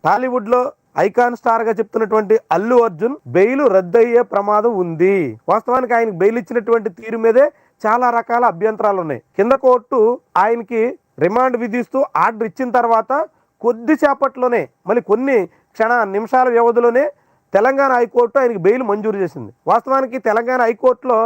టాలీవుడ్ లో icon star గా చెప్తున్నటువంటి అల్లు అర్జున్ బెయిల్ రద్దయ్యే ప్రమాదం ఉంది. వాస్తవానికి ఆయనకు బెయిల్ ఇచ్చినటువంటి తీరు మీదే చాలా రకాల అభ్యంతరాలు ఉన్నాయి. కింద కోర్టు ఆయనకి రిమాండ్ విధిస్తూ ఆర్డర్ ఇచ్చిన తర్వాత కొద్దిసేపట్లోనే మళ్ళీ కొన్ని నిమిషాల వ్యవధిలోనే తెలంగాణ హైకోర్టు ఆయనకి బెయిల్ మంజూరు చేసింది. వాస్తవానికి తెలంగాణ హైకోర్టులో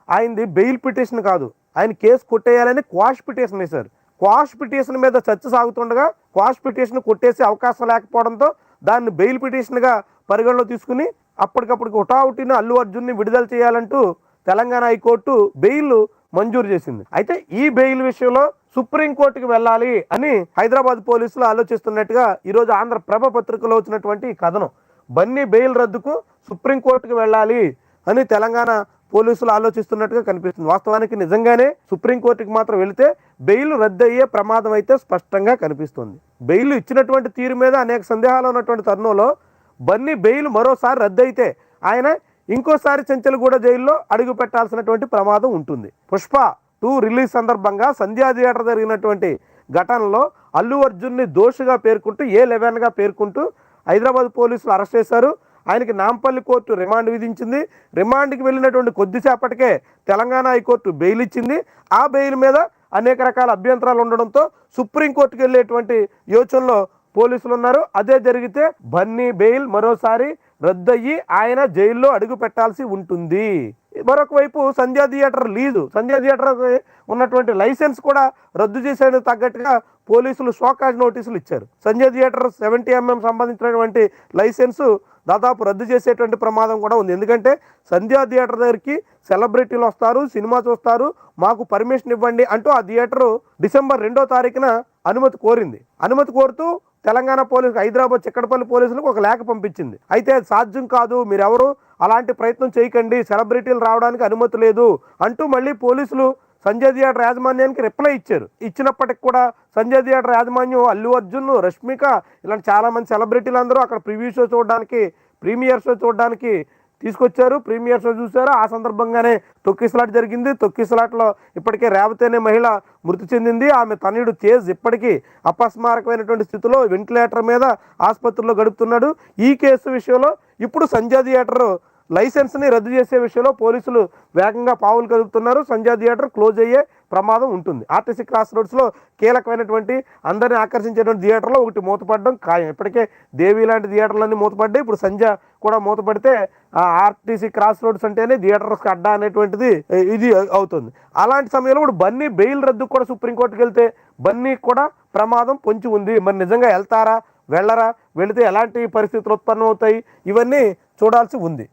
ఆయనది బెయిల్ పిటిషన్ కాదు, ఆయన కేసు కొట్టేయాలని క్వాష్ పిటిషన్ వేశారు. క్వాష్ పిటిషన్ మీద చర్చ సాగుతుండగా క్వాష్ పిటిషన్ కొట్టేసే అవకాశం లేకపోవడంతో దాన్ని బెయిల్ పిటిషన్గా పరిగణలో తీసుకుని అప్పటికప్పటికి హుటాహుటిన అల్లు అర్జున్ని విడుదల చేయాలంటూ తెలంగాణ హైకోర్టు బెయిల్ మంజూరు చేసింది. అయితే ఈ బెయిల్ విషయంలో సుప్రీంకోర్టుకి వెళ్ళాలి అని హైదరాబాద్ పోలీసులు ఆలోచిస్తున్నట్టుగా ఈరోజు ఆంధ్రప్రభ పత్రికలో వచ్చినటువంటి కథనం. బన్నీ బెయిల్ రద్దుకు సుప్రీంకోర్టుకి వెళ్ళాలి అని తెలంగాణ పోలీసులు ఆలోచిస్తున్నట్టుగా కనిపిస్తుంది. వాస్తవానికి నిజంగానే సుప్రీంకోర్టుకి మాత్రం వెళితే బెయిల్ రద్దు అయ్యే ప్రమాదం అయితే స్పష్టంగా కనిపిస్తుంది. బెయిల్ ఇచ్చినటువంటి తీరు మీద అనేక సందేహాలు ఉన్నటువంటి తరుణంలో బన్నీ బెయిల్ మరోసారి రద్దు అయితే ఆయన ఇంకోసారి చెంచల్గూడ జైల్లో అడుగు పెట్టాల్సినటువంటి ప్రమాదం ఉంటుంది. పుష్ప 2 రిలీజ్ సందర్భంగా సంధ్యా థియేటర్ జరిగినటువంటి ఘటనలో అల్లు అర్జున్ని దోషిగా పేర్కొంటూ A11గా పేర్కొంటూ హైదరాబాద్ పోలీసులు అరెస్ట్ చేశారు. ఆయనకి నాంపల్లి కోర్టు రిమాండ్ విధించింది. రిమాండ్కి వెళ్ళినటువంటి కొద్దిసేపటికే తెలంగాణ హైకోర్టు బెయిల్ ఇచ్చింది. ఆ బెయిల్ మీద అనేక రకాల అభ్యంతరాలు ఉండడంతో సుప్రీంకోర్టుకి వెళ్ళేటువంటి యోచనలో పోలీసులు ఉన్నారు. అదే జరిగితే బన్నీ బెయిల్ మరోసారి రద్దయ్యి ఆయన జైల్లో అడుగు పెట్టాల్సి ఉంటుంది. మరొక వైపు సంధ్యా థియేటర్ ఉన్నటువంటి లైసెన్స్ కూడా రద్దు చేసేందుకు తగ్గట్టుగా పోలీసులు షోకాజ్ నోటీసులు ఇచ్చారు. సంధ్యా థియేటర్ 70mm సంబంధించినటువంటి లైసెన్సు దాదాపు రద్దు చేసేటువంటి ప్రమాదం కూడా ఉంది. ఎందుకంటే సంధ్యా థియేటర్ దగ్గరికి సెలబ్రిటీలు వస్తారు, సినిమా చూస్తారు, మాకు పర్మిషన్ ఇవ్వండి అంటూ ఆ థియేటరు డిసెంబర్ 2వ తారీఖున అనుమతి కోరింది. అనుమతి కోరుతూ తెలంగాణ పోలీసు హైదరాబాద్ చిక్కడపల్లి పోలీసులకు ఒక లేఖ పంపించింది. అయితే అది సాధ్యం కాదు, మీరెవరు అలాంటి ప్రయత్నం చేయకండి, సెలబ్రిటీలు రావడానికి అనుమతి లేదు అంటూ మళ్ళీ పోలీసులు సంజయ్ థియేటర్ యాజమాన్యానికి రిప్లై ఇచ్చారు. ఇచ్చినప్పటికి కూడా సంజయ్ థియేటర్ యాజమాన్యం అల్లు అర్జున్, రష్మిక ఇలాంటి చాలామంది సెలబ్రిటీలు అందరూ అక్కడ ప్రివ్యూ షో చూడడానికి, ప్రీమియర్ షో చూడడానికి తీసుకొచ్చారు. ప్రీమియర్ షో చూశారు. ఆ సందర్భంగానే తొక్కిసలాట జరిగింది. తొక్కిసలాటలో ఇప్పటికే రేవతి అనే మహిళ మృతి చెందింది. ఆమె తనయుడు తేజ్ ఇప్పటికీ అపస్మారకమైనటువంటి స్థితిలో వెంటిలేటర్ మీద ఆసుపత్రిలో గడుపుతున్నాడు. ఈ కేసు విషయంలో ఇప్పుడు సంజయ్ థియేటర్ లైసెన్స్ని రద్దు చేసే విషయంలో పోలీసులు వేగంగా పావులు కదుపుతున్నారు. సంజయ్ థియేటర్ క్లోజ్ అయ్యే ప్రమాదం ఉంటుంది. ఆర్టీసీ క్రాస్ రోడ్స్లో కీలకమైనటువంటి అందరినీ ఆకర్షించేటువంటి థియేటర్లో ఒకటి మూతపడడం ఖాయం. ఇప్పటికే దేవి లాంటి థియేటర్లన్నీ మూతపడ్డాయి. ఇప్పుడు సంజయ్ కూడా మూతపడితే ఆర్టీసీ క్రాస్ రోడ్స్ అంటేనే థియేటర్స్కి అడ్డా అనేటువంటిది ఇది అవుతుంది. అలాంటి సమయంలో ఇప్పుడు బన్నీ బెయిల్ రద్దు కూడా సుప్రీంకోర్టుకి వెళ్తే బన్నీ కూడా ప్రమాదం పొంచి ఉంది. మరి నిజంగా వెళ్తారా, వెళ్ళరా, వెళితే ఎలాంటి పరిస్థితులు ఉత్పన్నం అవుతాయి, ఇవన్నీ చూడాల్సి ఉంది.